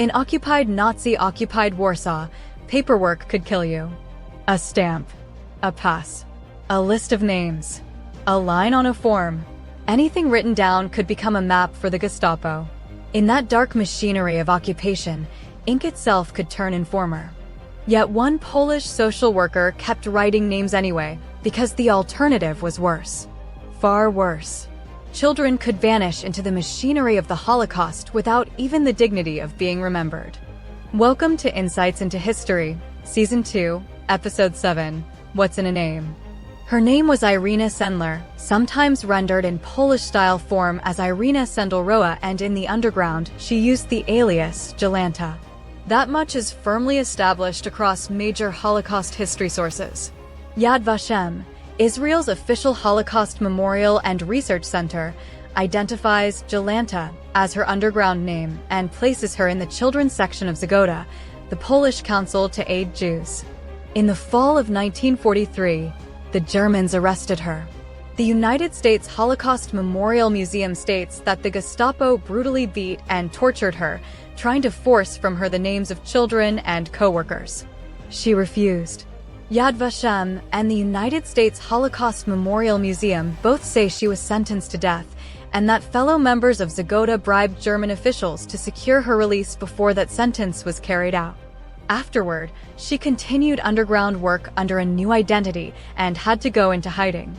In occupied Nazi-occupied Warsaw, paperwork could kill you. A stamp, a pass, a list of names, a line on a form. Anything written down could become a map for the Gestapo. In that dark machinery of occupation, ink itself could turn informer. Yet one Polish social worker kept writing names anyway, because the alternative was worse. Far worse. Children could vanish into the machinery of the Holocaust without even the dignity of being remembered. Welcome to Insights into History, Season 2, Episode 7, What's in a Name? Her name was Irena Sendler, sometimes rendered in Polish-style form as Irena Sendler, and in the underground, she used the alias Jolanta. That much is firmly established across major Holocaust history sources. Yad Vashem, Israel's official Holocaust Memorial and Research Center, identifies Jolanta as her underground name and places her in the children's section of Zgoda, the Polish Council to Aid Jews. In the fall of 1943, the Germans arrested her. The United States Holocaust Memorial Museum states that the Gestapo brutally beat and tortured her, trying to force from her the names of children and co-workers. She refused. Yad Vashem and the United States Holocaust Memorial Museum both say she was sentenced to death, and that fellow members of Zgoda bribed German officials to secure her release before that sentence was carried out. Afterward, she continued underground work under a new identity and had to go into hiding.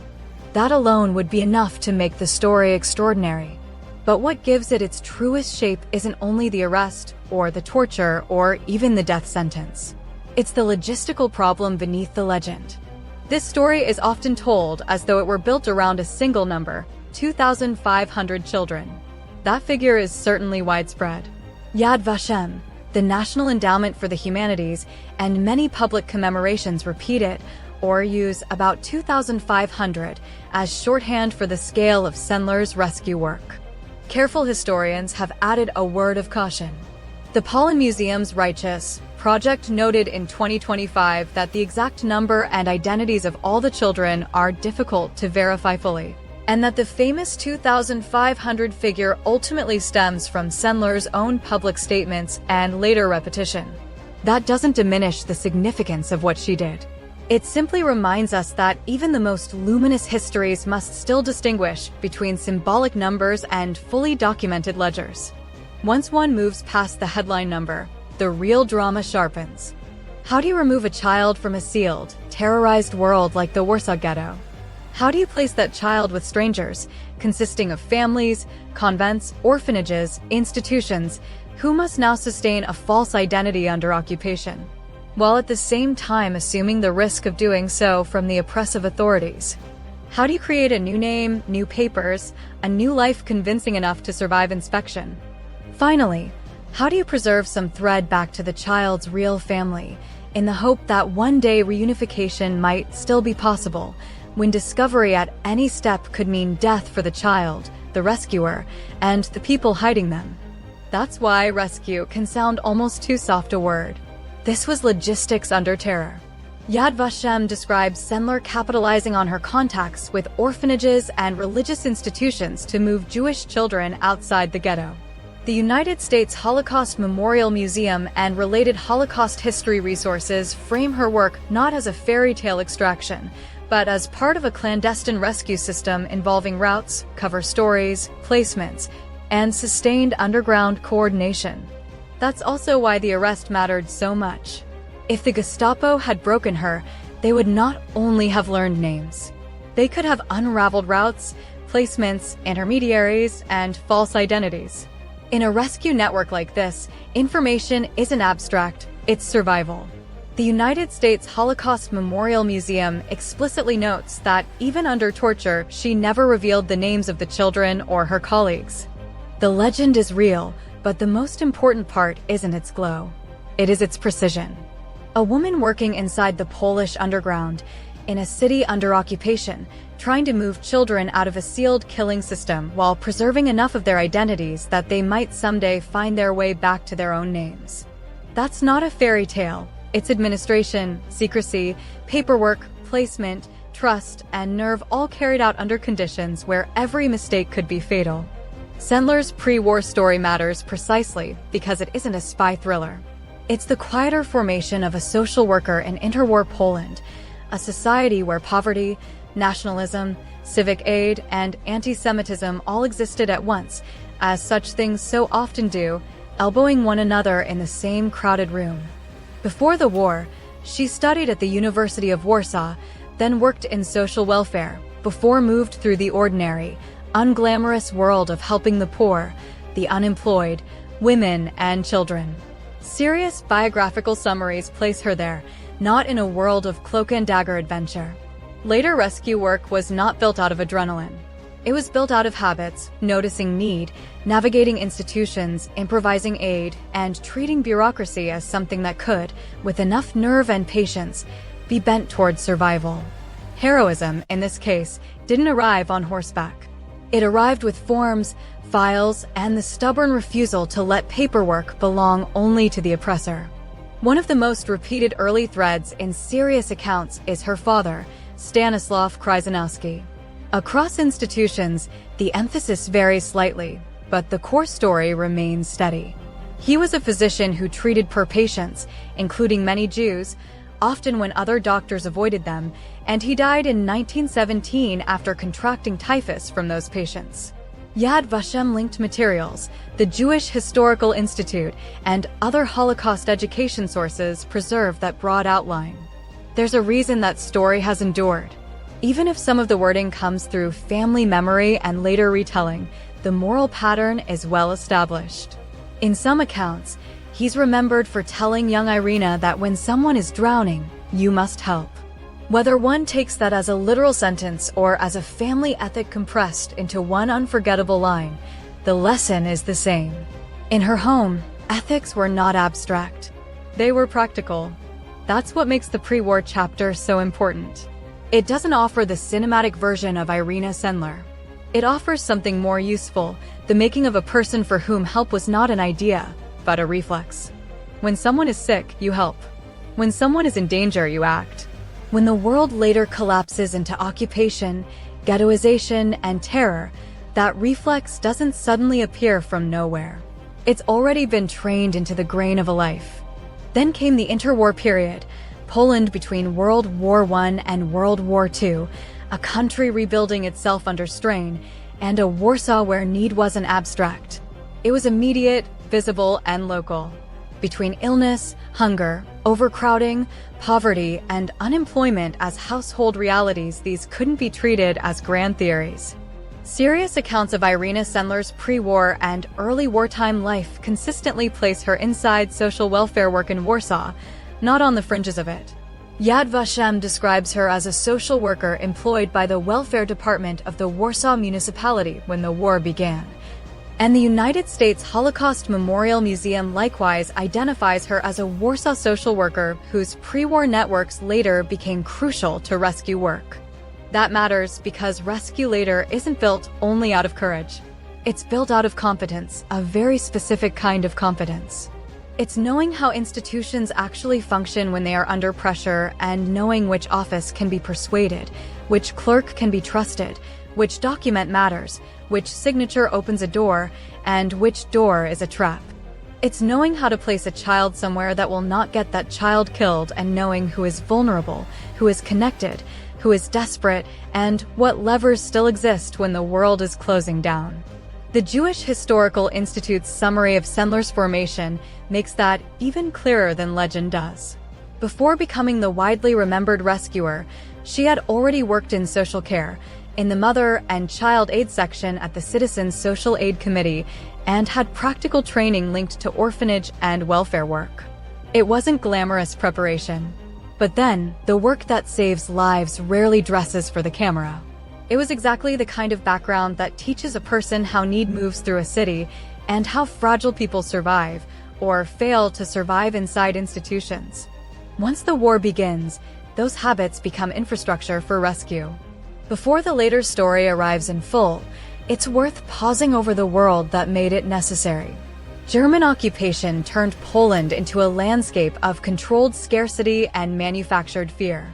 That alone would be enough to make the story extraordinary. But what gives it its truest shape isn't only the arrest, or the torture, or even the death sentence. It's the logistical problem beneath the legend. This story is often told as though it were built around a single number, 2,500 children. That figure is certainly widespread. Yad Vashem, the National Endowment for the Humanities, and many public commemorations repeat it, or use about 2,500 as shorthand for the scale of Sendler's rescue work. Careful historians have added a word of caution. The Polin Museum's Righteous Project noted in 2025 that the exact number and identities of all the children are difficult to verify fully, and that the famous 2,500 figure ultimately stems from Sendler's own public statements and later repetition. That doesn't diminish the significance of what she did. It simply reminds us that even the most luminous histories must still distinguish between symbolic numbers and fully documented ledgers. Once one moves past the headline number, the real drama sharpens. How do you remove a child from a sealed, terrorized world like the Warsaw Ghetto? How do you place that child with strangers, consisting of families, convents, orphanages, institutions, who must now sustain a false identity under occupation, while at the same time assuming the risk of doing so from the oppressive authorities? How do you create a new name, new papers, a new life convincing enough to survive inspection? Finally, how do you preserve some thread back to the child's real family, in the hope that one day reunification might still be possible, when discovery at any step could mean death for the child, the rescuer, and the people hiding them? That's why rescue can sound almost too soft a word. This was logistics under terror. Yad Vashem describes Sendler capitalizing on her contacts with orphanages and religious institutions to move Jewish children outside the ghetto. The United States Holocaust Memorial Museum and related Holocaust history resources frame her work not as a fairy tale extraction, but as part of a clandestine rescue system involving routes, cover stories, placements, and sustained underground coordination. That's also why the arrest mattered so much. If the Gestapo had broken her, they would not only have learned names. They could have unraveled routes, placements, intermediaries, and false identities. In a rescue network like this, information isn't abstract, it's survival. The United States Holocaust Memorial Museum explicitly notes that even under torture, she never revealed the names of the children or her colleagues. The legend is real, but the most important part isn't its glow. It is its precision. A woman working inside the Polish underground, in a city under occupation, trying to move children out of a sealed killing system while preserving enough of their identities that they might someday find their way back to their own names. That's not a fairy tale. It's administration, secrecy, paperwork, placement, trust, and nerve, all carried out under conditions where every mistake could be fatal. Sendler's pre-war story matters precisely because it isn't a spy thriller. It's the quieter formation of a social worker in interwar Poland, a society where poverty, nationalism, civic aid, and anti-Semitism all existed at once, as such things so often do, elbowing one another in the same crowded room. Before the war, she studied at the University of Warsaw, then worked in social welfare, before moved through the ordinary, unglamorous world of helping the poor, the unemployed, women, and children. Serious biographical summaries place her there, not in a world of cloak-and-dagger adventure. Later rescue work was not built out of adrenaline. It was built out of habits, noticing need, navigating institutions, improvising aid, and treating bureaucracy as something that could, with enough nerve and patience, be bent towards survival. Heroism, in this case, didn't arrive on horseback. It arrived with forms, files, and the stubborn refusal to let paperwork belong only to the oppressor. One of the most repeated early threads in serious accounts is her father, Stanislaw Krzyzanowski. Across institutions, the emphasis varies slightly, but the core story remains steady. He was a physician who treated poor patients, including many Jews, often when other doctors avoided them, and he died in 1917 after contracting typhus from those patients. Yad Vashem-linked materials, the Jewish Historical Institute, and other Holocaust education sources preserve that broad outline. There's a reason that story has endured. Even if some of the wording comes through family memory and later retelling, the moral pattern is well established. In some accounts, he's remembered for telling young Irena that when someone is drowning, you must help. Whether one takes that as a literal sentence or as a family ethic compressed into one unforgettable line, the lesson is the same. In her home, ethics were not abstract. They were practical. That's what makes the pre-war chapter so important. It doesn't offer the cinematic version of Irena Sendler. It offers something more useful, the making of a person for whom help was not an idea, but a reflex. When someone is sick, you help. When someone is in danger, you act. When the world later collapses into occupation, ghettoization, and terror, that reflex doesn't suddenly appear from nowhere. It's already been trained into the grain of a life. Then came the interwar period, Poland between World War I and World War II, a country rebuilding itself under strain, and a Warsaw where need wasn't abstract. It was immediate, visible, and local. Between illness, hunger, overcrowding, poverty, and unemployment as household realities, these couldn't be treated as grand theories. Serious accounts of Irena Sendler's pre-war and early wartime life consistently place her inside social welfare work in Warsaw, not on the fringes of it. Yad Vashem describes her as a social worker employed by the welfare department of the Warsaw municipality when the war began. And the United States Holocaust Memorial Museum likewise identifies her as a Warsaw social worker whose pre-war networks later became crucial to rescue work. That matters because rescue later isn't built only out of courage. It's built out of competence, a very specific kind of competence. It's knowing how institutions actually function when they are under pressure and knowing which office can be persuaded, which clerk can be trusted, which document matters, which signature opens a door, and which door is a trap. It's knowing how to place a child somewhere that will not get that child killed and knowing who is vulnerable, who is connected, who is desperate, and what levers still exist when the world is closing down. The Jewish Historical Institute's summary of Sendler's formation makes that even clearer than legend does. Before becoming the widely remembered rescuer, she had already worked in social care, in the Mother and Child Aid section at the Citizens Social Aid Committee, and had practical training linked to orphanage and welfare work. It wasn't glamorous preparation. But then, the work that saves lives rarely dresses for the camera. It was exactly the kind of background that teaches a person how need moves through a city and how fragile people survive, or fail to survive inside institutions. Once the war begins, those habits become infrastructure for rescue. Before the later story arrives in full, it's worth pausing over the world that made it necessary. German occupation turned Poland into a landscape of controlled scarcity and manufactured fear.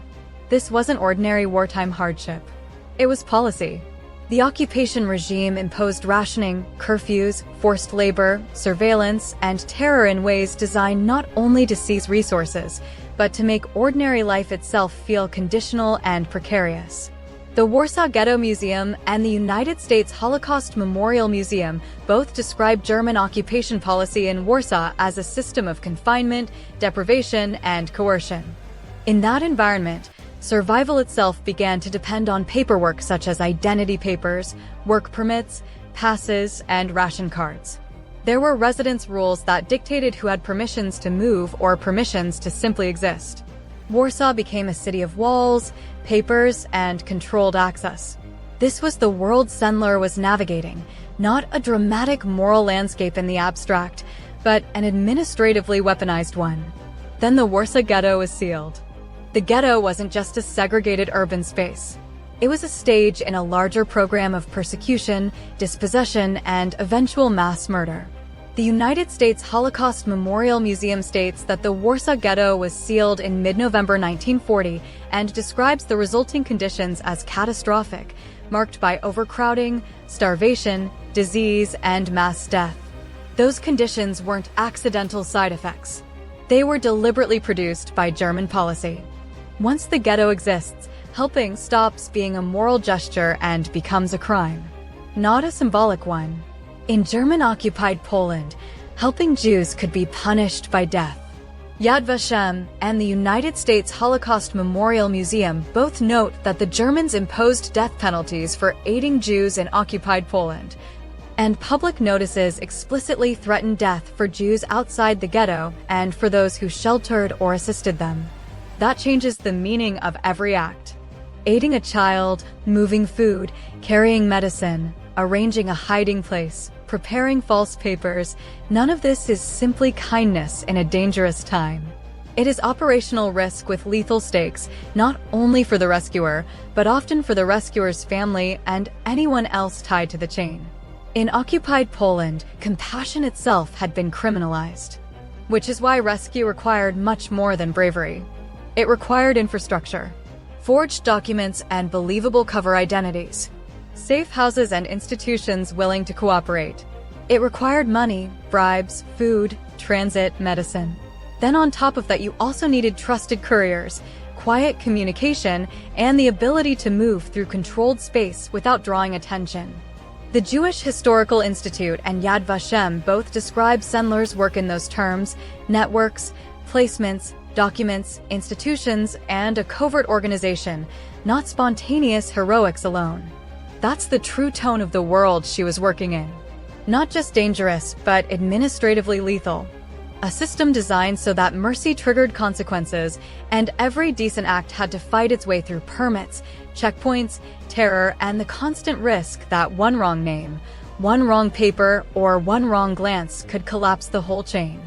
This wasn't ordinary wartime hardship. It was policy. The occupation regime imposed rationing, curfews, forced labor, surveillance, and terror in ways designed not only to seize resources, but to make ordinary life itself feel conditional and precarious. The Warsaw Ghetto Museum and the United States Holocaust Memorial Museum both describe German occupation policy in Warsaw as a system of confinement, deprivation, and coercion. In that environment, survival itself began to depend on paperwork such as identity papers, work permits, passes, and ration cards. There were residence rules that dictated who had permissions to move or permissions to simply exist. Warsaw became a city of walls, papers, and controlled access. This was the world Sendler was navigating, not a dramatic moral landscape in the abstract, but an administratively weaponized one. Then the Warsaw Ghetto was sealed. The ghetto wasn't just a segregated urban space. It was a stage in a larger program of persecution, dispossession, and eventual mass murder. The United States Holocaust Memorial Museum states that the Warsaw Ghetto was sealed in mid-November 1940 and describes the resulting conditions as catastrophic, marked by overcrowding, starvation, disease, and mass death. Those conditions weren't accidental side effects. They were deliberately produced by German policy. Once the ghetto exists, helping stops being a moral gesture and becomes a crime, not a symbolic one. In German-occupied Poland, helping Jews could be punished by death. Yad Vashem and the United States Holocaust Memorial Museum both note that the Germans imposed death penalties for aiding Jews in occupied Poland, and public notices explicitly threatened death for Jews outside the ghetto and for those who sheltered or assisted them. That changes the meaning of every act. Aiding a child, moving food, carrying medicine, arranging a hiding place, preparing false papers, none of this is simply kindness in a dangerous time. It is operational risk with lethal stakes, not only for the rescuer, but often for the rescuer's family and anyone else tied to the chain. In occupied Poland, compassion itself had been criminalized, which is why rescue required much more than bravery. It required infrastructure, forged documents, and believable cover identities. Safe houses and institutions willing to cooperate. It required money, bribes, food, transit, medicine. Then on top of that, you also needed trusted couriers, quiet communication, and the ability to move through controlled space without drawing attention. The Jewish Historical Institute and Yad Vashem both describe Sendler's work in those terms: networks, placements, documents, institutions, and a covert organization, not spontaneous heroics alone. That's the true tone of the world she was working in. Not just dangerous, but administratively lethal. A system designed so that mercy triggered consequences, and every decent act had to fight its way through permits, checkpoints, terror, and the constant risk that one wrong name, one wrong paper, or one wrong glance could collapse the whole chain.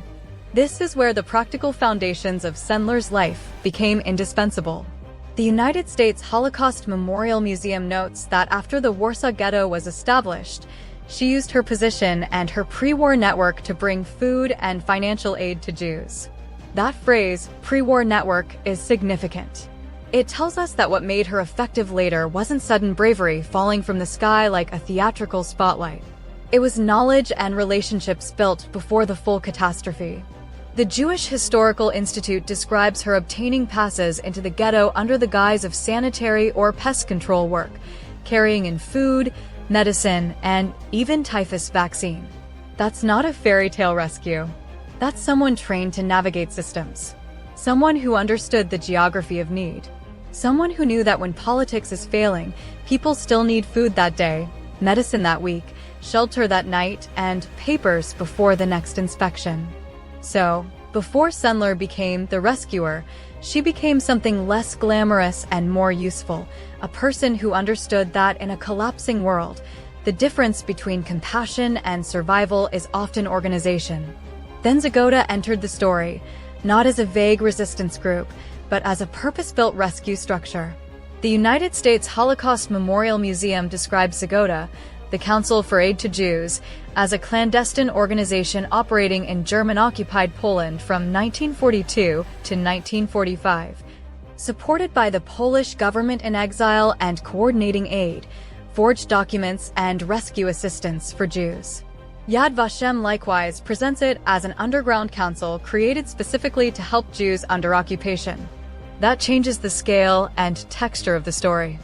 This is where the practical foundations of Sendler's life became indispensable. The United States Holocaust Memorial Museum notes that after the Warsaw Ghetto was established, she used her position and her pre-war network to bring food and financial aid to Jews. That phrase, pre-war network, is significant. It tells us that what made her effective later wasn't sudden bravery falling from the sky like a theatrical spotlight. It was knowledge and relationships built before the full catastrophe. The Jewish Historical Institute describes her obtaining passes into the ghetto under the guise of sanitary or pest control work, carrying in food, medicine, and even typhus vaccine. That's not a fairy tale rescue. That's someone trained to navigate systems. Someone who understood the geography of need. Someone who knew that when politics is failing, people still need food that day, medicine that week, shelter that night, and papers before the next inspection. So, before Sendler became the rescuer, she became something less glamorous and more useful, a person who understood that in a collapsing world, the difference between compassion and survival is often organization. Then Zagoda entered the story, not as a vague resistance group, but as a purpose-built rescue structure. The United States Holocaust Memorial Museum describes Zagoda, the Council for Aid to Jews, as a clandestine organization operating in German-occupied Poland from 1942 to 1945. Supported by the Polish government in exile and coordinating aid, forged documents, and rescue assistance for Jews. Yad Vashem likewise presents it as an underground council created specifically to help Jews under occupation. That changes the scale and texture of the story.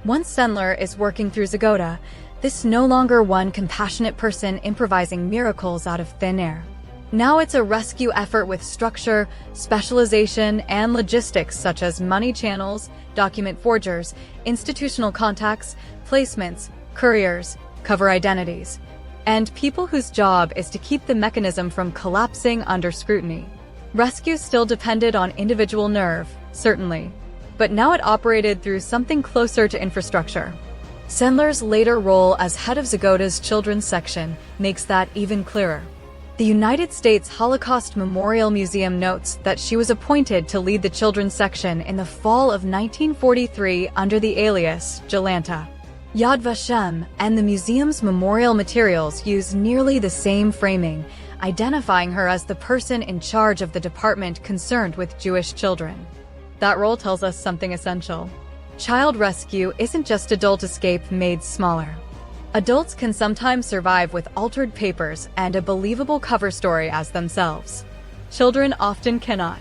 Once Sendler is working through Zagota, this no longer one compassionate person improvising miracles out of thin air. Now it's a rescue effort with structure, specialization, and logistics such as money channels, document forgers, institutional contacts, placements, couriers, cover identities, and people whose job is to keep the mechanism from collapsing under scrutiny. Rescue still depended on individual nerve, certainly, but now it operated through something closer to infrastructure. Sendler's later role as head of Zagota's children's section makes that even clearer. The United States Holocaust Memorial Museum notes that she was appointed to lead the children's section in the fall of 1943 under the alias Jolanta. Yad Vashem and the museum's memorial materials use nearly the same framing, identifying her as the person in charge of the department concerned with Jewish children. That role tells us something essential. Child rescue isn't just adult escape made smaller. Adults can sometimes survive with altered papers and a believable cover story as themselves. Children often cannot.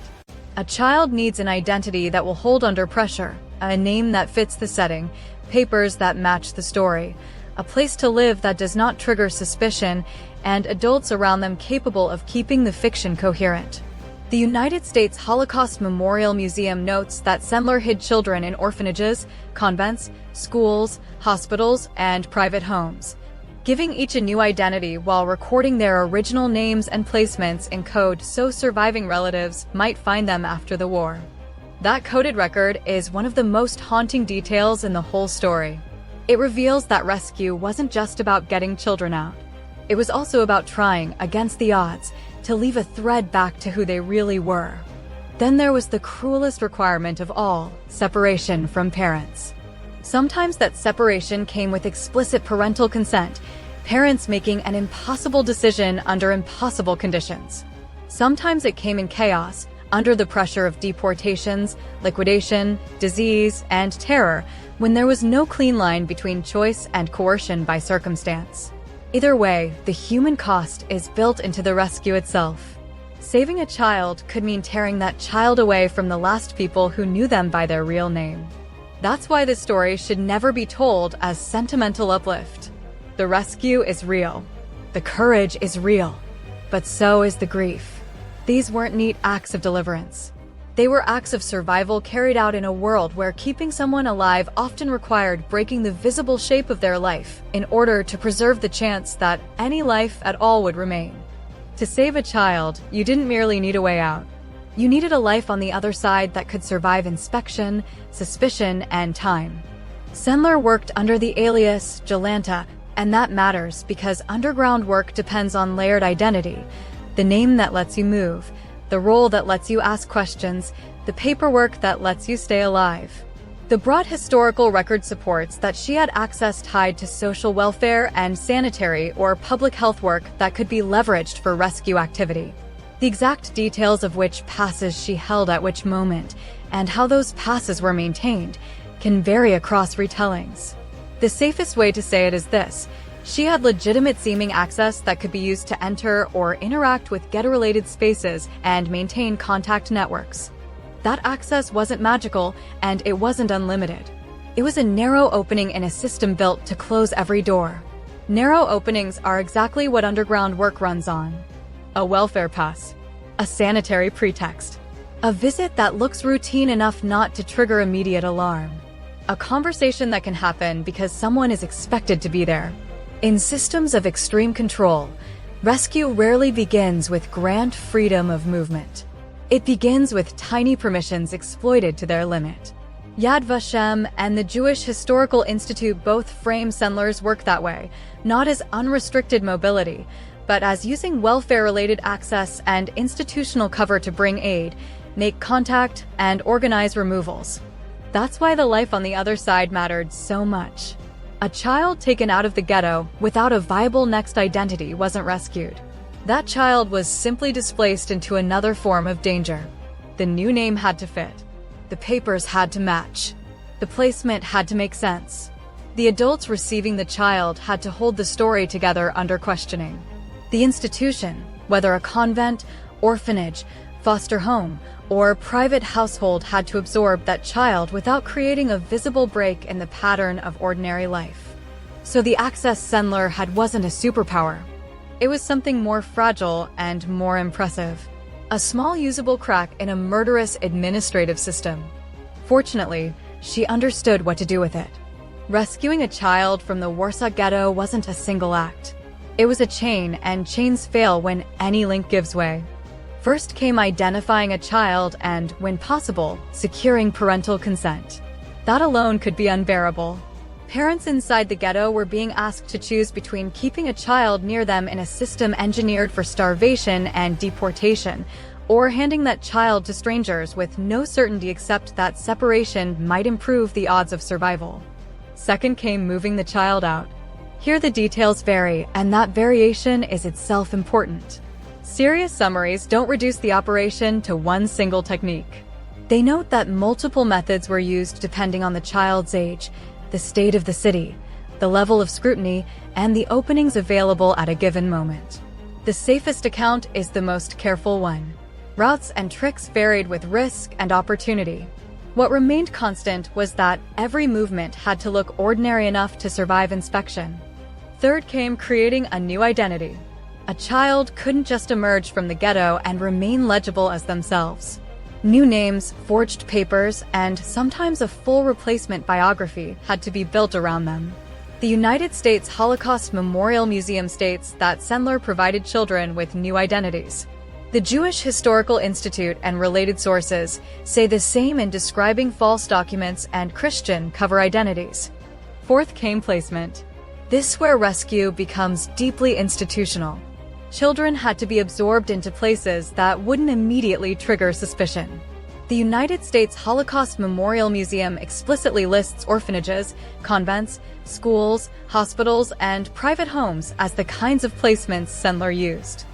A child needs an identity that will hold under pressure, a name that fits the setting, papers that match the story, a place to live that does not trigger suspicion, and adults around them capable of keeping the fiction coherent. The United States Holocaust Memorial Museum notes that Sendler hid children in orphanages, convents, schools, hospitals, and private homes, giving each a new identity while recording their original names and placements in code so surviving relatives might find them after the war. That coded record is one of the most haunting details in the whole story. It reveals that rescue wasn't just about getting children out. It was also about trying, against the odds, to leave a thread back to who they really were. Then there was the cruelest requirement of all, separation from parents. Sometimes that separation came with explicit parental consent, parents making an impossible decision under impossible conditions. Sometimes it came in chaos, under the pressure of deportations, liquidation, disease, and terror, when there was no clean line between choice and coercion by circumstance. Either way, the human cost is built into the rescue itself. Saving a child could mean tearing that child away from the last people who knew them by their real name. That's why this story should never be told as sentimental uplift. The rescue is real. The courage is real. But so is the grief. These weren't neat acts of deliverance. They were acts of survival carried out in a world where keeping someone alive often required breaking the visible shape of their life in order to preserve the chance that any life at all would remain. To save a child, you didn't merely need a way out. You needed a life on the other side that could survive inspection, suspicion, and time. Sendler worked under the alias Jolanta, and that matters because underground work depends on layered identity, the name that lets you move, the role that lets you ask questions, the paperwork that lets you stay alive. The broad historical record supports that she had access tied to social welfare and sanitary or public health work that could be leveraged for rescue activity. The exact details of which passes she held at which moment, and how those passes were maintained, can vary across retellings. The safest way to say it is this: she had legitimate-seeming access that could be used to enter or interact with ghetto-related spaces and maintain contact networks. That access wasn't magical, and it wasn't unlimited. It was a narrow opening in a system built to close every door. Narrow openings are exactly what underground work runs on. A welfare pass. A sanitary pretext. A visit that looks routine enough not to trigger immediate alarm. A conversation that can happen because someone is expected to be there. In systems of extreme control, rescue rarely begins with grand freedom of movement. It begins with tiny permissions exploited to their limit. Yad Vashem and the Jewish Historical Institute both frame Sendler's work that way, not as unrestricted mobility, but as using welfare-related access and institutional cover to bring aid, make contact, and organize removals. That's why the life on the other side mattered so much. A child taken out of the ghetto without a viable next identity wasn't rescued. That child was simply displaced into another form of danger. The new name had to fit. The papers had to match. The placement had to make sense. The adults receiving the child had to hold the story together under questioning. The institution, whether a convent, orphanage, foster home, or private household, had to absorb that child without creating a visible break in the pattern of ordinary life. So the access Sendler had wasn't a superpower. It was something more fragile and more impressive. A small usable crack in a murderous administrative system. Fortunately, she understood what to do with it. Rescuing a child from the Warsaw ghetto wasn't a single act. It was a chain, and chains fail when any link gives way. First came identifying a child and, when possible, securing parental consent. That alone could be unbearable. Parents inside the ghetto were being asked to choose between keeping a child near them in a system engineered for starvation and deportation, or handing that child to strangers with no certainty except that separation might improve the odds of survival. Second came moving the child out. Here the details vary, and that variation is itself important. Serious summaries don't reduce the operation to one single technique. They note that multiple methods were used depending on the child's age, the state of the city, the level of scrutiny, and the openings available at a given moment. The safest account is the most careful one. Routes and tricks varied with risk and opportunity. What remained constant was that every movement had to look ordinary enough to survive inspection. Third came creating a new identity. A child couldn't just emerge from the ghetto and remain legible as themselves. New names, forged papers, and sometimes a full replacement biography had to be built around them. The United States Holocaust Memorial Museum states that Sendler provided children with new identities. The Jewish Historical Institute and related sources say the same in describing false documents and Christian cover identities. Fourth came placement. This is where rescue becomes deeply institutional. Children had to be absorbed into places that wouldn't immediately trigger suspicion. The United States Holocaust Memorial Museum explicitly lists orphanages, convents, schools, hospitals, and private homes as the kinds of placements Sendler used.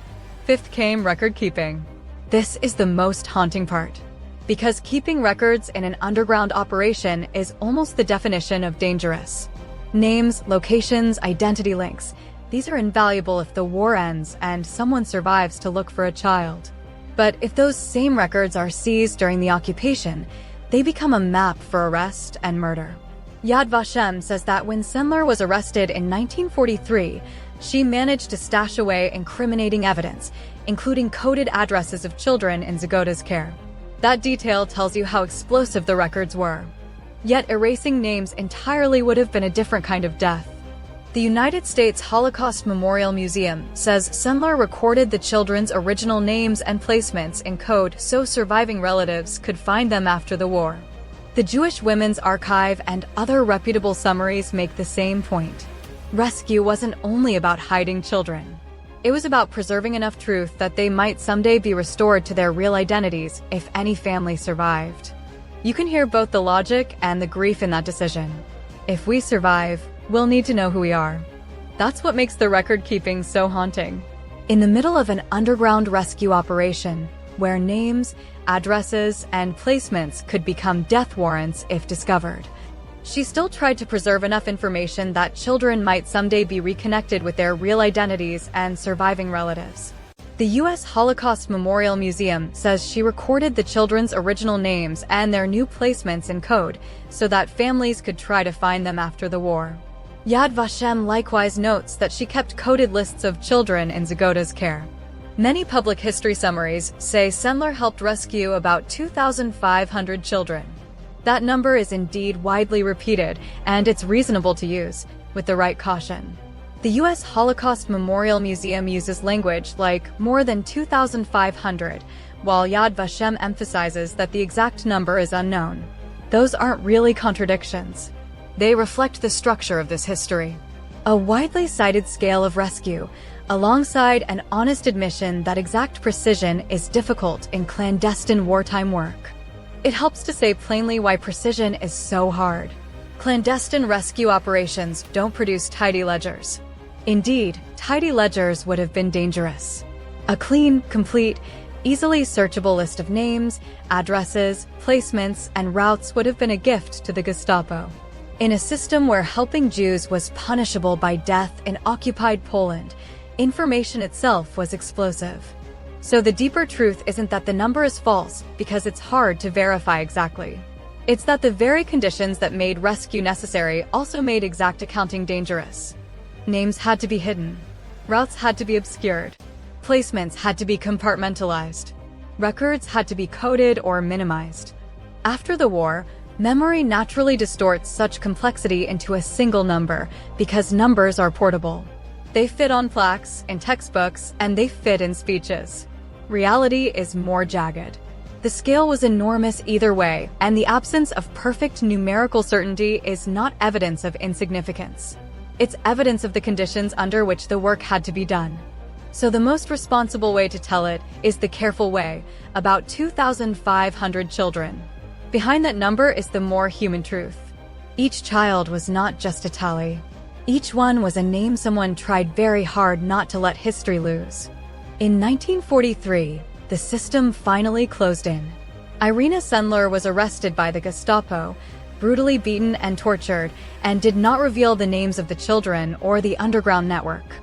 Fifth came record keeping. This is the most haunting part, because keeping records in an underground operation is almost the definition of dangerous. Names, locations, identity links. These are invaluable if the war ends and someone survives to look for a child. But if those same records are seized during the occupation, they become a map for arrest and murder. Yad Vashem says that when Sendler was arrested in 1943, she managed to stash away incriminating evidence, including coded addresses of children in Zagoda's care. That detail tells you how explosive the records were. Yet erasing names entirely would have been a different kind of death. The United States Holocaust Memorial Museum says Sendler recorded the children's original names and placements in code so surviving relatives could find them after the war. The Jewish Women's Archive and other reputable summaries make the same point. Rescue wasn't only about hiding children. It was about preserving enough truth that they might someday be restored to their real identities if any family survived. You can hear both the logic and the grief in that decision. If we survive, we'll need to know who we are. That's what makes the record-keeping so haunting. In the middle of an underground rescue operation, where names, addresses, and placements could become death warrants if discovered, she still tried to preserve enough information that children might someday be reconnected with their real identities and surviving relatives. The U.S. Holocaust Memorial Museum says she recorded the children's original names and their new placements in code so that families could try to find them after the war. Yad Vashem likewise notes that she kept coded lists of children in Zagoda's care. Many public history summaries say Sendler helped rescue about 2,500 children. That number is indeed widely repeated, and it's reasonable to use, with the right caution. The U.S. Holocaust Memorial Museum uses language like more than 2,500, while Yad Vashem emphasizes that the exact number is unknown. Those aren't really contradictions. They reflect the structure of this history. A widely cited scale of rescue, alongside an honest admission that exact precision is difficult in clandestine wartime work. It helps to say plainly why precision is so hard. Clandestine rescue operations don't produce tidy ledgers. Indeed, tidy ledgers would have been dangerous. A clean, complete, easily searchable list of names, addresses, placements, and routes would have been a gift to the Gestapo. In a system where helping Jews was punishable by death in occupied Poland, information itself was explosive. So the deeper truth isn't that the number is false because it's hard to verify exactly. It's that the very conditions that made rescue necessary also made exact accounting dangerous. Names had to be hidden. Routes had to be obscured. Placements had to be compartmentalized. Records had to be coded or minimized. After the war, memory naturally distorts such complexity into a single number because numbers are portable. They fit on plaques, in textbooks, and they fit in speeches. Reality is more jagged. The scale was enormous either way, and the absence of perfect numerical certainty is not evidence of insignificance. It's evidence of the conditions under which the work had to be done. So the most responsible way to tell it is the careful way, about 2,500 children. Behind that number is the more human truth. Each child was not just a tally. Each one was a name someone tried very hard not to let history lose. In 1943, the system finally closed in. Irena Sendler was arrested by the Gestapo, brutally beaten and tortured, and did not reveal the names of the children or the underground network.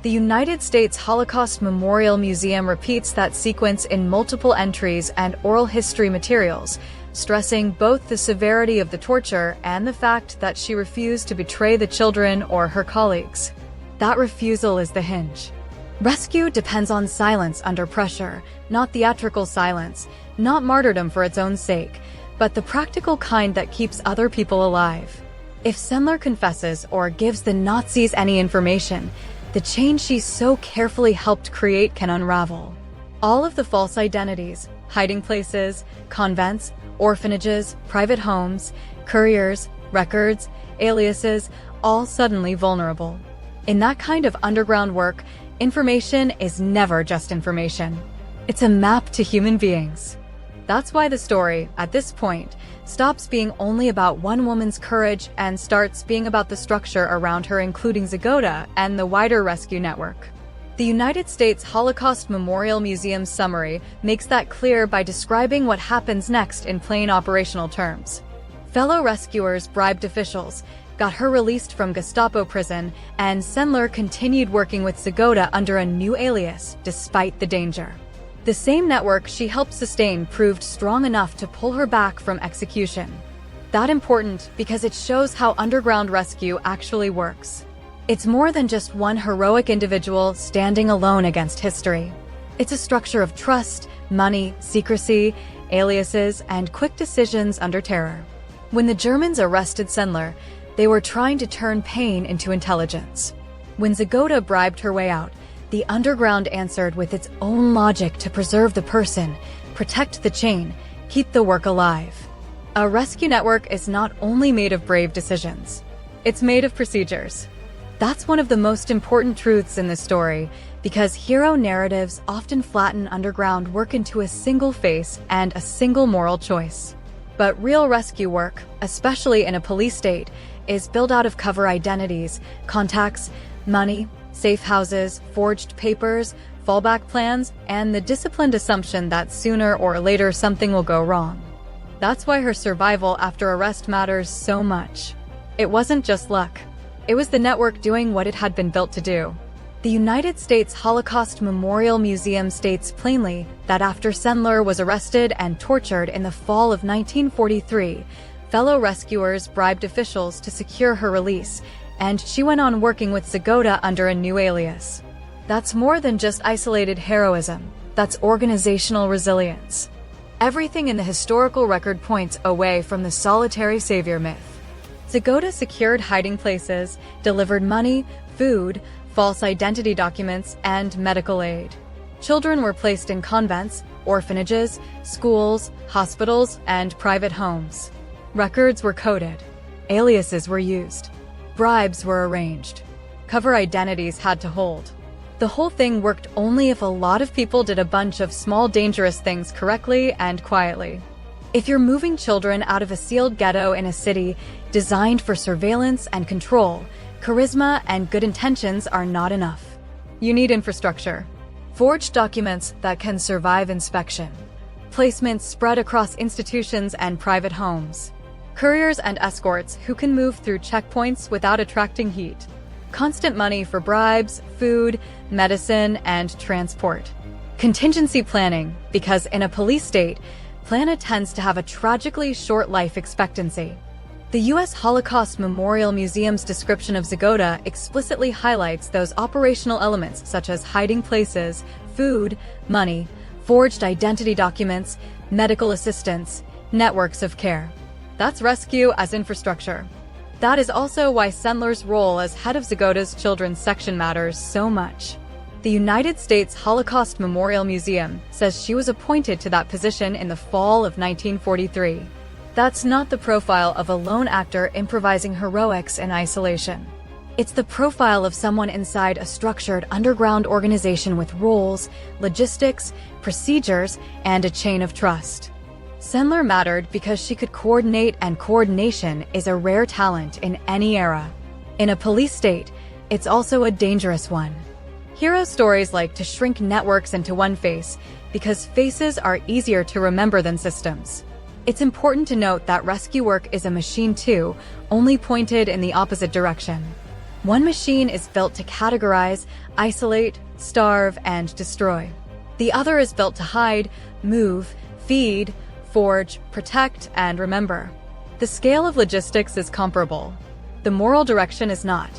The United States Holocaust Memorial Museum repeats that sequence in multiple entries and oral history materials, stressing both the severity of the torture and the fact that she refused to betray the children or her colleagues. That refusal is the hinge. Rescue depends on silence under pressure, not theatrical silence, not martyrdom for its own sake, but the practical kind that keeps other people alive. If Sendler confesses or gives the Nazis any information, the chain she so carefully helped create can unravel. All of the false identities, hiding places, convents, orphanages, private homes, couriers, records, aliases, all suddenly vulnerable. In that kind of underground work, information is never just information. It's a map to human beings. That's why the story, at this point, stops being only about one woman's courage and starts being about the structure around her, including Zagota and the wider rescue network. The United States Holocaust Memorial Museum's summary makes that clear by describing what happens next in plain operational terms. Fellow rescuers bribed officials, got her released from Gestapo prison, and Sendler continued working with Zagota under a new alias, despite the danger. The same network she helped sustain proved strong enough to pull her back from execution. That important because it shows how underground rescue actually works. It's more than just one heroic individual standing alone against history. It's a structure of trust, money, secrecy, aliases, and quick decisions under terror. When the Germans arrested Sendler, they were trying to turn pain into intelligence. When Zagota bribed her way out, the underground answered with its own logic to preserve the person, protect the chain, keep the work alive. A rescue network is not only made of brave decisions, it's made of procedures. That's one of the most important truths in this story, because hero narratives often flatten underground work into a single face and a single moral choice. But real rescue work, especially in a police state, is built out of cover identities, contacts, money, safe houses, forged papers, fallback plans, and the disciplined assumption that sooner or later something will go wrong. That's why her survival after arrest matters so much. It wasn't just luck. It was the network doing what it had been built to do. The United States Holocaust Memorial Museum states plainly that after Sendler was arrested and tortured in the fall of 1943, fellow rescuers bribed officials to secure her release, and she went on working with Zagota under a new alias. That's more than just isolated heroism. That's organizational resilience. Everything in the historical record points away from the solitary savior myth. Zagota secured hiding places, delivered money, food, false identity documents, and medical aid. Children were placed in convents, orphanages, schools, hospitals, and private homes. Records were coded. Aliases were used. Bribes were arranged. Cover identities had to hold. The whole thing worked only if a lot of people did a bunch of small dangerous things correctly and quietly. If you're moving children out of a sealed ghetto in a city designed for surveillance and control, charisma and good intentions are not enough. You need infrastructure. Forged documents that can survive inspection. Placements spread across institutions and private homes. Couriers and escorts who can move through checkpoints without attracting heat. Constant money for bribes, food, medicine, and transport. Contingency planning, because in a police state, Plana tends to have a tragically short life expectancy. The U.S. Holocaust Memorial Museum's description of Zagota explicitly highlights those operational elements such as hiding places, food, money, forged identity documents, medical assistance, networks of care. That's rescue as infrastructure. That is also why Sendler's role as head of Zagota's children's section matters so much. The United States Holocaust Memorial Museum says she was appointed to that position in the fall of 1943. That's not the profile of a lone actor improvising heroics in isolation. It's the profile of someone inside a structured underground organization with roles, logistics, procedures, and a chain of trust. Sendler mattered because she could coordinate, and coordination is a rare talent in any era. In a police state, it's also a dangerous one. Hero stories like to shrink networks into one face because faces are easier to remember than systems. It's important to note that rescue work is a machine too, only pointed in the opposite direction. One machine is built to categorize, isolate, starve, and destroy. The other is built to hide, move, feed, forge, protect, and remember. The scale of logistics is comparable. The moral direction is not.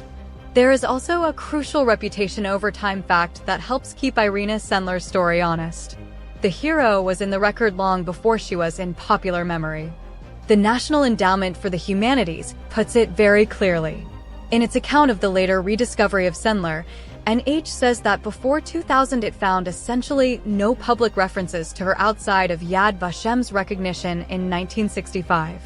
There is also a crucial reputation over time fact that helps keep Irena Sendler's story honest. The hero was in the record long before she was in popular memory. The National Endowment for the Humanities puts it very clearly. In its account of the later rediscovery of Sendler, NH says that before 2000 it found essentially no public references to her outside of Yad Vashem's recognition in 1965.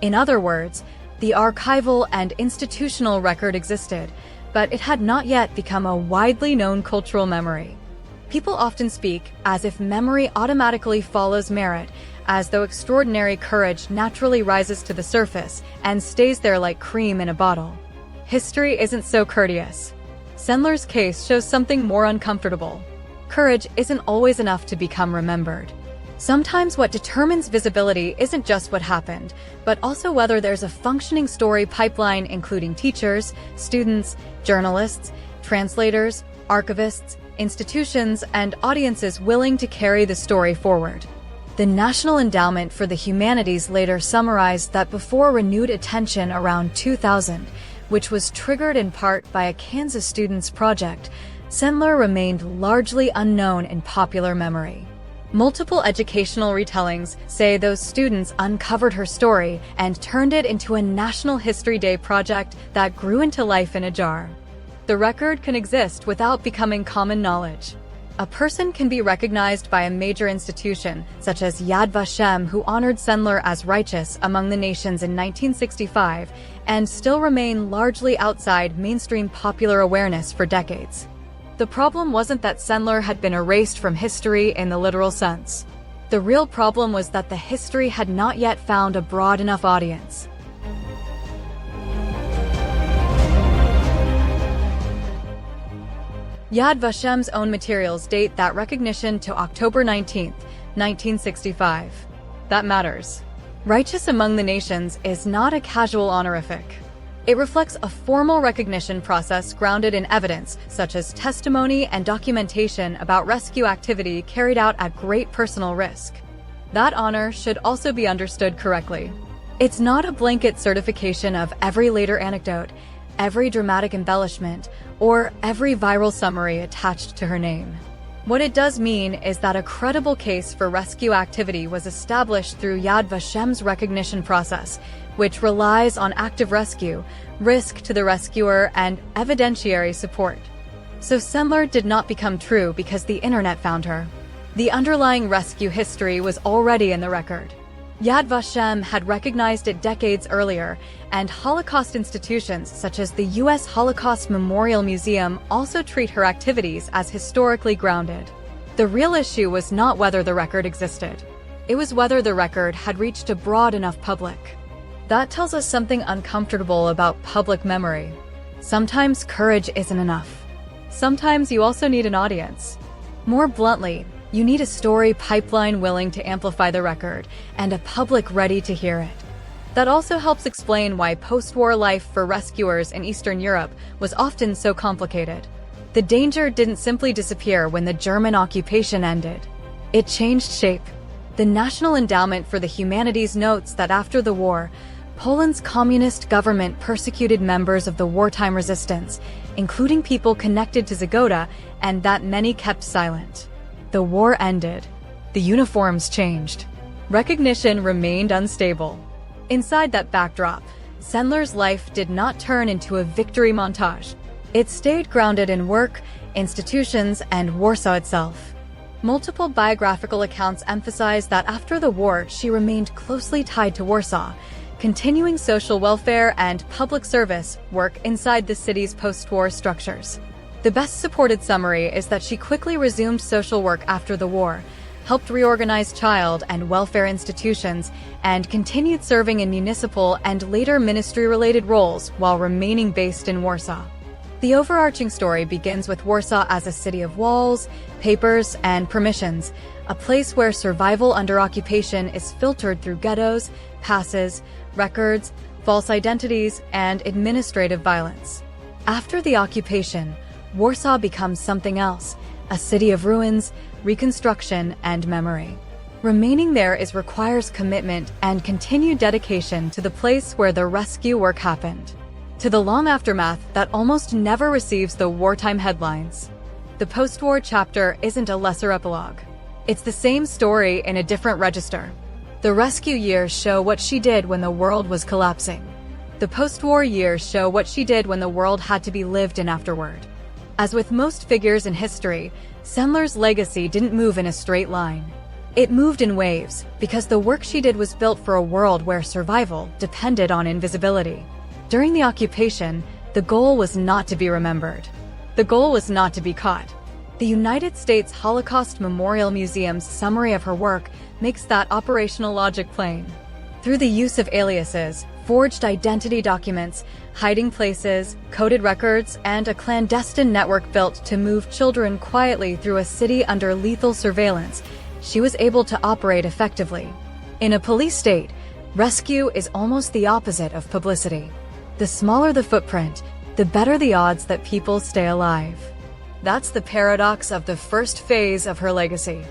In other words, the archival and institutional record existed, but it had not yet become a widely known cultural memory. People often speak as if memory automatically follows merit, as though extraordinary courage naturally rises to the surface and stays there like cream in a bottle. History isn't so courteous. Sendler's case shows something more uncomfortable. Courage isn't always enough to become remembered. Sometimes what determines visibility isn't just what happened, but also whether there's a functioning story pipeline including teachers, students, journalists, translators, archivists, institutions, and audiences willing to carry the story forward. The National Endowment for the Humanities later summarized that before renewed attention around 2000, which was triggered in part by a Kansas students' project, Sendler remained largely unknown in popular memory. Multiple educational retellings say those students uncovered her story and turned it into a National History Day project that grew into life in a jar. The record can exist without becoming common knowledge. A person can be recognized by a major institution, such as Yad Vashem, who honored Sendler as righteous among the nations in 1965, and still remain largely outside mainstream popular awareness for decades. The problem wasn't that Sendler had been erased from history in the literal sense. The real problem was that the history had not yet found a broad enough audience. Yad Vashem's own materials date that recognition to October 19, 1965. That matters. Righteous among the nations is not a casual honorific. It reflects a formal recognition process grounded in evidence, such as testimony and documentation about rescue activity carried out at great personal risk. That honor should also be understood correctly. It's not a blanket certification of every later anecdote, every dramatic embellishment, or every viral summary attached to her name. What it does mean is that a credible case for rescue activity was established through Yad Vashem's recognition process, which relies on active rescue, risk to the rescuer, and evidentiary support. So Sendler did not become true because the internet found her. The underlying rescue history was already in the record. Yad Vashem had recognized it decades earlier, and Holocaust institutions such as the U.S. Holocaust Memorial Museum also treat her activities as historically grounded. The real issue was not whether the record existed. It was whether the record had reached a broad enough public. That tells us something uncomfortable about public memory. Sometimes courage isn't enough. Sometimes you also need an audience. More bluntly, you need a story pipeline willing to amplify the record, and a public ready to hear it. That also helps explain why post-war life for rescuers in Eastern Europe was often so complicated. The danger didn't simply disappear when the German occupation ended. It changed shape. The National Endowment for the Humanities notes that after the war, Poland's communist government persecuted members of the wartime resistance, including people connected to Zagota, and that many kept silent. The war ended. The uniforms changed. Recognition remained unstable. Inside that backdrop, Sendler's life did not turn into a victory montage. It stayed grounded in work, institutions, and Warsaw itself. Multiple biographical accounts emphasize that after the war, she remained closely tied to Warsaw, continuing social welfare and public service work inside the city's post-war structures. The best-supported summary is that she quickly resumed social work after the war, helped reorganize child and welfare institutions, and continued serving in municipal and later ministry-related roles while remaining based in Warsaw. The overarching story begins with Warsaw as a city of walls, papers, and permissions, a place where survival under occupation is filtered through ghettos, passes, records, false identities, and administrative violence. After the occupation, Warsaw becomes something else, a city of ruins, reconstruction, and memory. Remaining there requires commitment and continued dedication to the place where the rescue work happened. To the long aftermath that almost never receives the wartime headlines. The post-war chapter isn't a lesser epilogue. It's the same story in a different register. The rescue years show what she did when the world was collapsing. The post-war years show what she did when the world had to be lived in afterward. As with most figures in history, Sendler's legacy didn't move in a straight line. It moved in waves, because the work she did was built for a world where survival depended on invisibility. During the occupation, the goal was not to be remembered. The goal was not to be caught. The United States Holocaust Memorial Museum's summary of her work makes that operational logic plain. Through the use of aliases, forged identity documents, hiding places, coded records, and a clandestine network built to move children quietly through a city under lethal surveillance, she was able to operate effectively. In a police state, rescue is almost the opposite of publicity. The smaller the footprint, the better the odds that people stay alive. That's the paradox of the first phase of her legacy.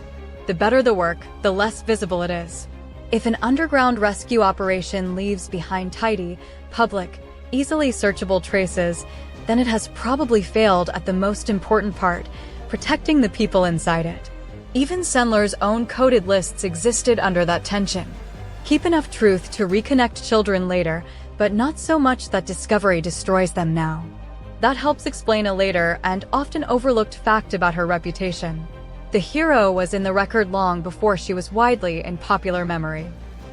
The better the work, the less visible it is. If an underground rescue operation leaves behind tidy, public, easily searchable traces, then it has probably failed at the most important part, protecting the people inside it. Even Sendler's own coded lists existed under that tension. Keep enough truth to reconnect children later, but not so much that discovery destroys them now. That helps explain a later and often overlooked fact about her reputation. The hero was in the record long before she was widely in popular memory.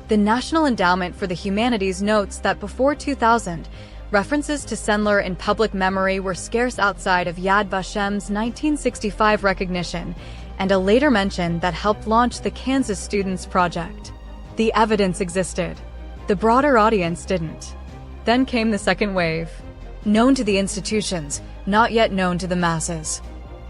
The National Endowment for the Humanities notes that before 2000, references to Sendler in public memory were scarce outside of Yad Vashem's 1965 recognition, and a later mention that helped launch the Kansas Students Project. The evidence existed. The broader audience didn't. Then came the second wave. Known to the institutions, not yet known to the masses.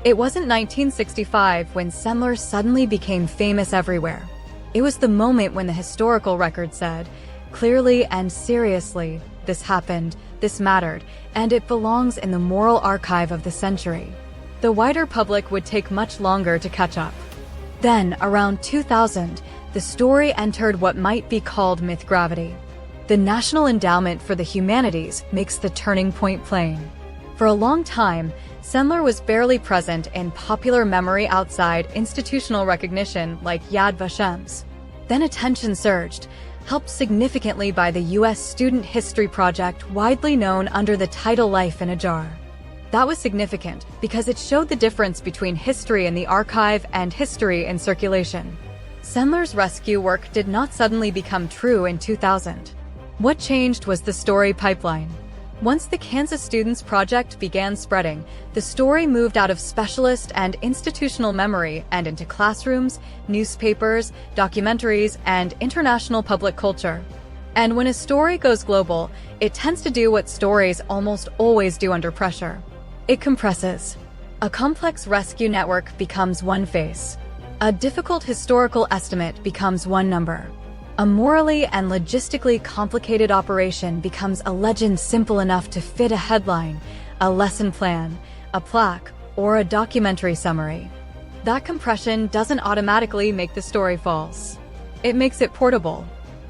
It wasn't 1965 when Sendler suddenly became famous everywhere. It was the moment when the historical record said, clearly and seriously, this happened, this mattered, and it belongs in the moral archive of the century. The wider public would take much longer to catch up. Then, around 2000, the story entered what might be called myth gravity. The National Endowment for the Humanities makes the turning point plain. For a long time, Sendler was barely present in popular memory outside institutional recognition like Yad Vashem's. Then attention surged, helped significantly by the U.S. Student History Project, widely known under the title Life in a Jar. That was significant because it showed the difference between history in the archive and history in circulation. Sendler's rescue work did not suddenly become true in 2000. What changed was the story pipeline. Once the Kansas Students Project began spreading, the story moved out of specialist and institutional memory and into classrooms, newspapers, documentaries, and international public culture. And when a story goes global, it tends to do what stories almost always do under pressure. It compresses. A complex rescue network becomes one face. A difficult historical estimate becomes one number. A morally and logistically complicated operation becomes a legend simple enough to fit a headline, a lesson plan, a plaque, or a documentary summary. That compression doesn't automatically make the story false. It makes it portable.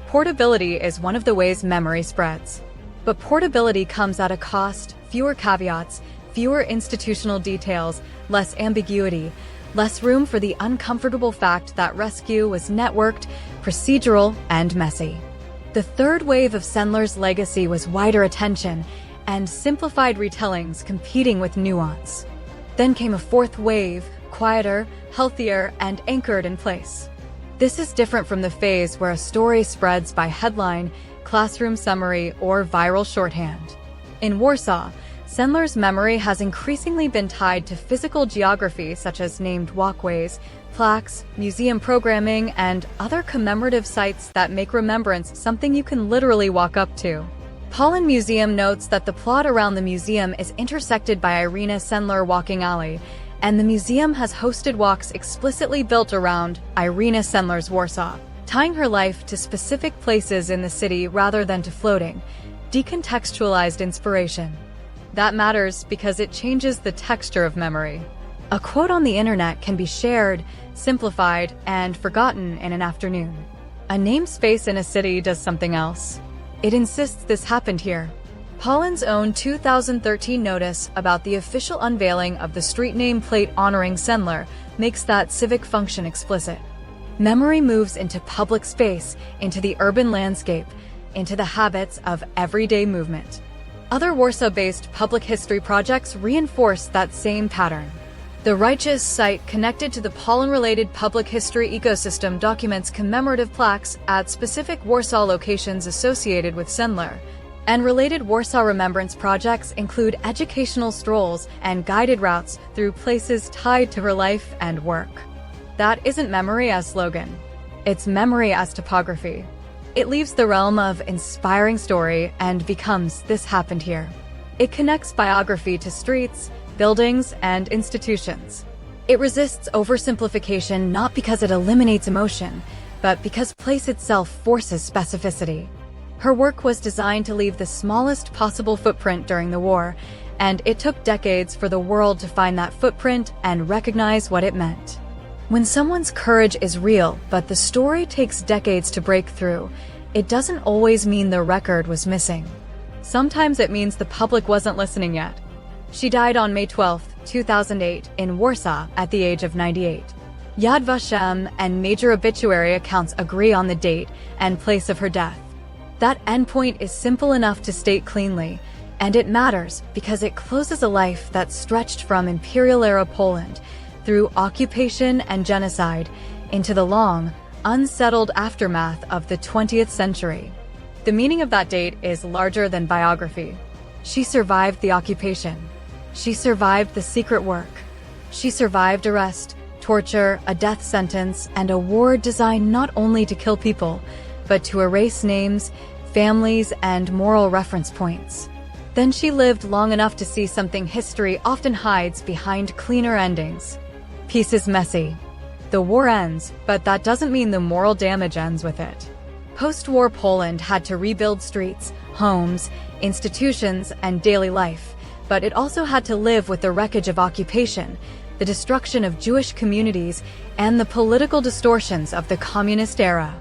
Portability is one of the ways memory spreads. But portability comes at a cost: fewer caveats, fewer institutional details, less ambiguity, less room for the uncomfortable fact that rescue was networked, procedural, and messy. The third wave of Sendler's legacy was wider attention and simplified retellings competing with nuance. Then came a fourth wave, quieter, healthier, and anchored in place. This is different from the phase where a story spreads by headline, classroom summary, or viral shorthand. In Warsaw, Sendler's memory has increasingly been tied to physical geography such as named walkways, plaques, museum programming, and other commemorative sites that make remembrance something you can literally walk up to. Poland Museum notes that the plot around the museum is intersected by Irena Sendler walking alley, and the museum has hosted walks explicitly built around Irena Sendler's Warsaw, tying her life to specific places in the city rather than to floating, decontextualized inspiration. That matters because it changes the texture of memory. A quote on the internet can be shared, simplified, and forgotten in an afternoon. A namespace in a city does something else. It insists this happened here. Poland's own 2013 notice about the official unveiling of the street name plate honoring Sendler makes that civic function explicit. Memory moves into public space, into the urban landscape, into the habits of everyday movement. Other Warsaw-based public history projects reinforce that same pattern. The Righteous site connected to the Poland-related public history ecosystem documents commemorative plaques at specific Warsaw locations associated with Sendler, and related Warsaw remembrance projects include educational strolls and guided routes through places tied to her life and work. That isn't memory as slogan. It's memory as topography. It leaves the realm of inspiring story and becomes "this happened here." It connects biography to streets, buildings, and institutions. It resists oversimplification not because it eliminates emotion, but because place itself forces specificity. Her work was designed to leave the smallest possible footprint during the war, and it took decades for the world to find that footprint and recognize what it meant. When someone's courage is real, but the story takes decades to break through, it doesn't always mean the record was missing. Sometimes it means the public wasn't listening yet. She died on May 12, 2008, in Warsaw at the age of 98. Yad Vashem and major obituary accounts agree on the date and place of her death. That endpoint is simple enough to state cleanly, and it matters because it closes a life that stretched from imperial-era Poland through occupation and genocide into the long, unsettled aftermath of the 20th century. The meaning of that date is larger than biography. She survived the occupation. She survived the secret work. She survived arrest, torture, a death sentence, and a war designed not only to kill people, but to erase names, families, and moral reference points. Then she lived long enough to see something history often hides behind cleaner endings. Peace is messy. The war ends, but that doesn't mean the moral damage ends with it. Post-war Poland had to rebuild streets, homes, institutions, and daily life, but it also had to live with the wreckage of occupation, the destruction of Jewish communities, and the political distortions of the communist era.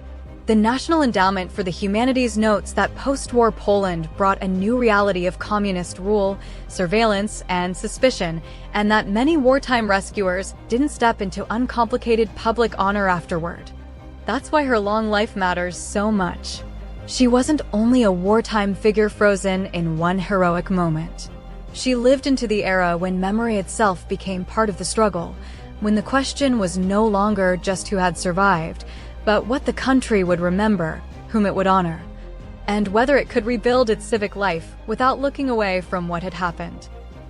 The National Endowment for the Humanities notes that post-war Poland brought a new reality of communist rule, surveillance, and suspicion, and that many wartime rescuers didn't step into uncomplicated public honor afterward. That's why her long life matters so much. She wasn't only a wartime figure frozen in one heroic moment. She lived into the era when memory itself became part of the struggle, when the question was no longer just who had survived, but what the country would remember, whom it would honor, and whether it could rebuild its civic life without looking away from what had happened.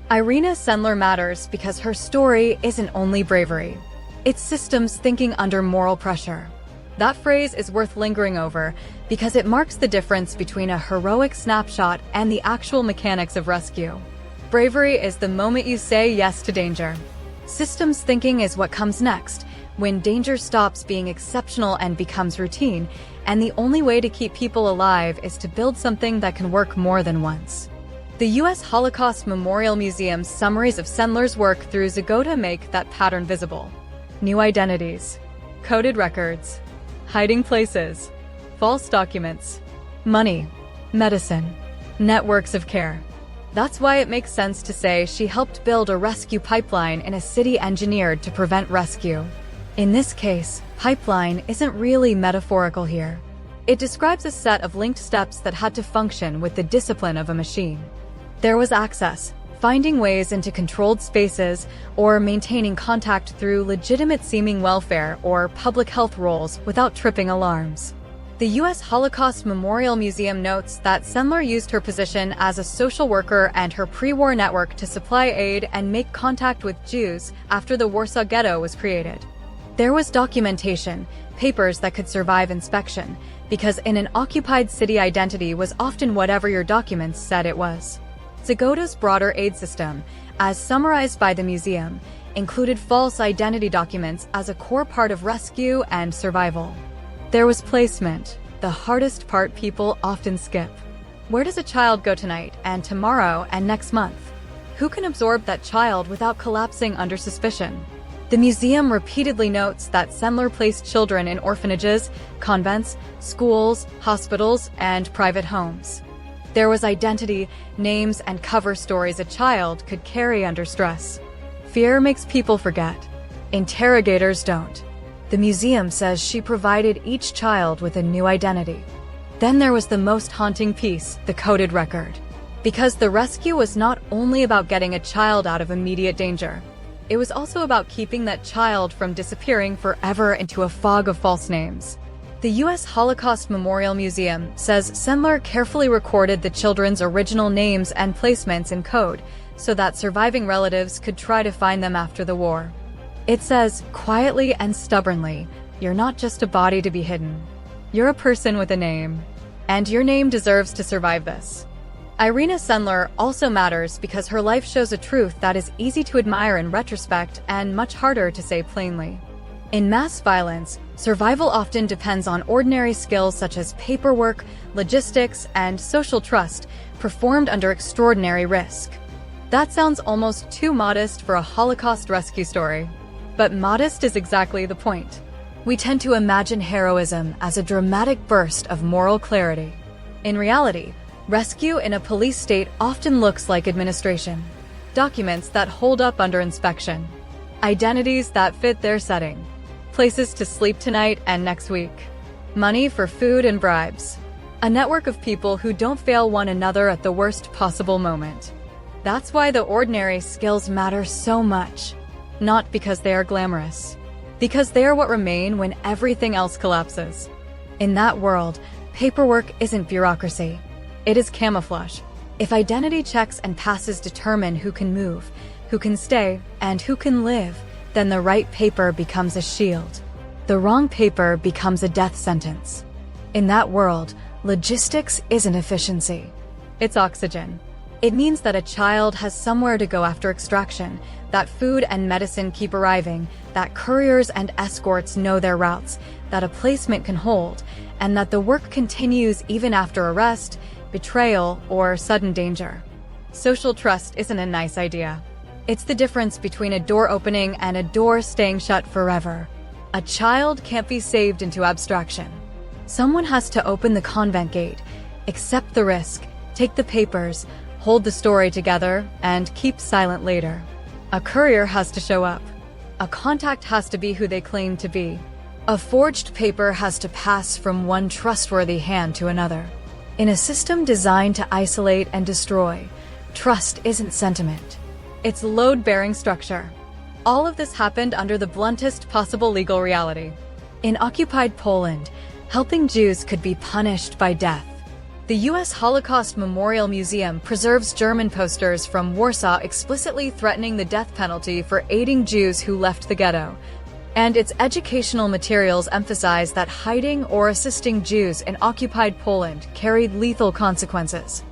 Irena Sendler matters because her story isn't only bravery. It's systems thinking under moral pressure. That phrase is worth lingering over because it marks the difference between a heroic snapshot and the actual mechanics of rescue. Bravery is the moment you say yes to danger. Systems thinking is what comes next, when danger stops being exceptional and becomes routine, and the only way to keep people alive is to build something that can work more than once. The U.S. Holocaust Memorial Museum's summaries of Sendler's work through Zagota make that pattern visible. New identities, coded records, hiding places, false documents, money, medicine, networks of care. That's why it makes sense to say she helped build a rescue pipeline in a city engineered to prevent rescue. In this case, pipeline isn't really metaphorical here. It describes a set of linked steps that had to function with the discipline of a machine. There was access, finding ways into controlled spaces, or maintaining contact through legitimate-seeming welfare or public health roles without tripping alarms. The U.S. Holocaust Memorial Museum notes that Sendler used her position as a social worker and her pre-war network to supply aid and make contact with Jews after the Warsaw Ghetto was created. There was documentation, papers that could survive inspection, because in an occupied city identity was often whatever your documents said it was. Zagota's broader aid system, as summarized by the museum, included false identity documents as a core part of rescue and survival. There was placement, the hardest part people often skip. Where does a child go tonight, and tomorrow, and next month? Who can absorb that child without collapsing under suspicion? The museum repeatedly notes that Sendler placed children in orphanages, convents, schools, hospitals, and private homes. There was identity, names, and cover stories a child could carry under stress. Fear makes people forget. Interrogators don't. The museum says she provided each child with a new identity. Then there was the most haunting piece, the coded record. Because the rescue was not only about getting a child out of immediate danger, it was also about keeping that child from disappearing forever into a fog of false names. The U.S. Holocaust Memorial Museum says Sendler carefully recorded the children's original names and placements in code so that surviving relatives could try to find them after the war. It says, quietly and stubbornly, you're not just a body to be hidden. You're a person with a name. And your name deserves to survive this. Irena Sendler also matters because her life shows a truth that is easy to admire in retrospect and much harder to say plainly. In mass violence, survival often depends on ordinary skills such as paperwork, logistics, and social trust, performed under extraordinary risk. That sounds almost too modest for a Holocaust rescue story. But modest is exactly the point. We tend to imagine heroism as a dramatic burst of moral clarity. In reality, rescue in a police state often looks like administration. Documents that hold up under inspection. Identities that fit their setting. Places to sleep tonight and next week. Money for food and bribes. A network of people who don't fail one another at the worst possible moment. That's why the ordinary skills matter so much. Not because they are glamorous. Because they are what remain when everything else collapses. In that world, paperwork isn't bureaucracy. It is camouflage. If identity checks and passes determine who can move, who can stay, and who can live, then the right paper becomes a shield. The wrong paper becomes a death sentence. In that world, logistics isn't efficiency. It's oxygen. It means that a child has somewhere to go after extraction, that food and medicine keep arriving, that couriers and escorts know their routes, that a placement can hold, and that the work continues even after arrest, betrayal, or sudden danger. Social trust isn't a nice idea. It's the difference between a door opening and a door staying shut forever. A child can't be saved into abstraction. Someone has to open the convent gate, accept the risk, take the papers, hold the story together, and keep silent later. A courier has to show up. A contact has to be who they claim to be. A forged paper has to pass from one trustworthy hand to another. In a system designed to isolate and destroy, trust isn't sentiment. It's load-bearing structure. All of this happened under the bluntest possible legal reality. In occupied Poland, helping Jews could be punished by death. The U.S. Holocaust Memorial Museum preserves German posters from Warsaw explicitly threatening the death penalty for aiding Jews who left the ghetto. And its educational materials emphasize that hiding or assisting Jews in occupied Poland carried lethal consequences.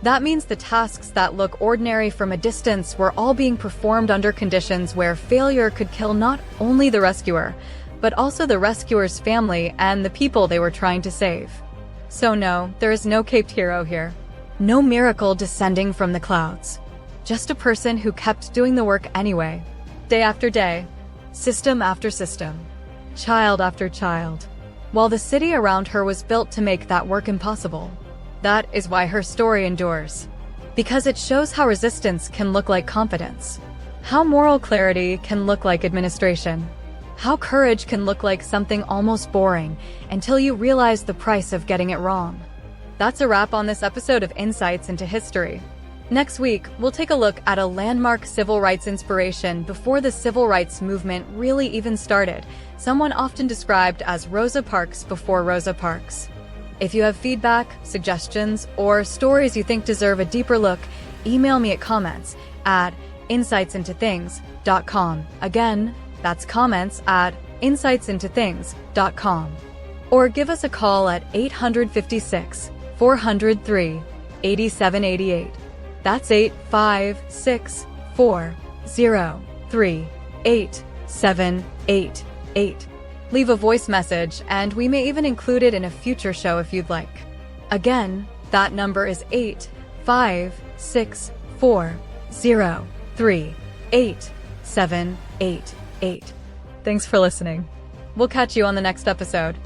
That means the tasks that look ordinary from a distance were all being performed under conditions where failure could kill not only the rescuer, but also the rescuer's family and the people they were trying to save. So no, there is no caped hero here. No miracle descending from the clouds. Just a person who kept doing the work anyway, day after day, system after system, child after child, while the city around her was built to make that work impossible. That is why her story endures. Because it shows how resistance can look like competence, how moral clarity can look like administration, how courage can look like something almost boring until you realize the price of getting it wrong. That's a wrap on this episode of Insights into History. Next week, we'll take a look at a landmark civil rights inspiration before the civil rights movement really even started, someone often described as Rosa Parks before Rosa Parks. If you have feedback, suggestions, or stories you think deserve a deeper look, email me at comments@insightsintothings.com. Again, that's comments@insightsintothings.com. Or give us a call at 856-403-8788. That's 856-403-8788. Leave a voice message, and we may even include it in a future show if you'd like. Again, that number is 856-403-8788. Thanks for listening. We'll catch you on the next episode.